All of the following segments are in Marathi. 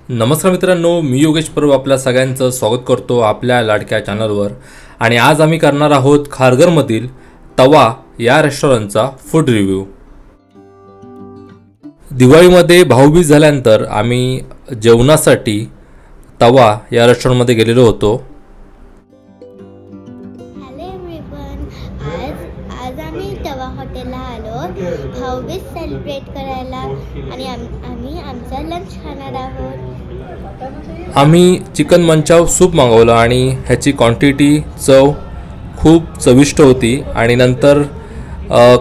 नमस्कार मित्रांनो, मी योगेश परब आपल्या सगळ्यांचं स्वागत करतो आपल्या लाडक्या चॅनलवर। आणि आज आम्ही करणार आहोत खारघरमधील तवा या रेस्टॉरंटचा फूड रिव्ह्यू। दिवाळीमध्ये भाऊबीज झाल्यानंतर आम्ही जेवणासाठी तवा या रेस्टॉरंटमध्ये गेलेलो होतो। हॅलो एव्हरीवन, आज आम्ही तवा हॉटेलला आलो भाऊबीज सेलिब्रेट करायला आणि आम्ही आमचा लंच खाणार आहोत। आम्ही चिकन मंचाव सूप मागवलं आणि ह्याची क्वांटिटी चव खूप चविष्ट होती। आणि नंतर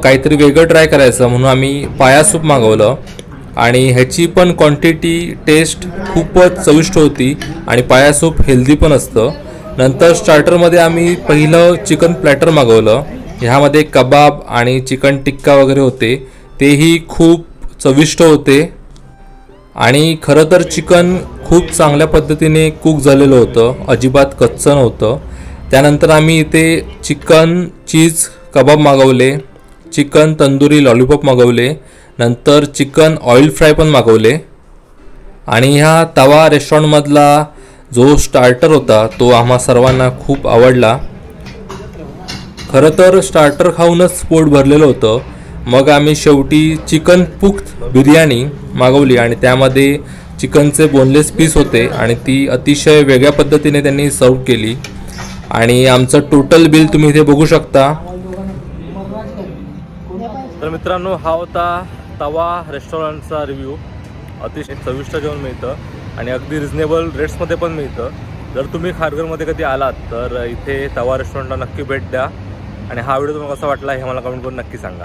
काहीतरी वेगळं ट्राय करायचं म्हणून आम्ही पाया सूप मागवलं आणि ह्याची पण क्वांटिटी टेस्ट खूपच चविष्ट होती आणि पाया सूप हेल्दी पण असतं। नंतर स्टार्टरमध्ये आम्ही पहिलं चिकन प्लॅटर मागवलं, ह्यामध्ये कबाब आणि चिकन टिक्का वगैरे होते, तेही खूप चविष्ट होते आणि खरं तर चिकन खूप चांगल्या पद्धतीने कुक झालेलं होतं, अजिबात कच्चं नव्हतं। त्यानंतर आम्ही इथे चिकन चीज कबाब मागवले, चिकन तंदुरी लॉलीपॉप मागवले, नंतर चिकन ऑइल फ्राय पण मागवले। आणि ह्या तवा रेस्टॉरंटमधला जो स्टार्टर होता तो आम्हा सर्वांना खूप आवडला। खरं तर स्टार्टर खाऊनच पोट भरलेलं होतं। मग आम्ही शेवटी चिकन पुख्त बिर्याणी मागवली आणि त्यामध्ये चिकनचे बोनलेस पीस होते आणि ती अतिशय वेगळ्या पद्धतीने त्यांनी सर्व केली। आणि आमचं टोटल बिल तुम्ही इथे बघू शकता। तर मित्रांनो, हा होता तवा रेस्टॉरंटचा रिव्ह्यू। अतिशय चविष्ट जेवण मिळतं आणि अगदी रिजनेबल रेट्समध्ये पण मिळतं। जर तुम्ही खारघरमध्ये कधी आलात तर इथे तवा रेस्टॉरंटला नक्की भेट द्या आणि हा व्हिडिओ तुम्हाला कसा वाटला हे मला कमेंट करून नक्की सांगा।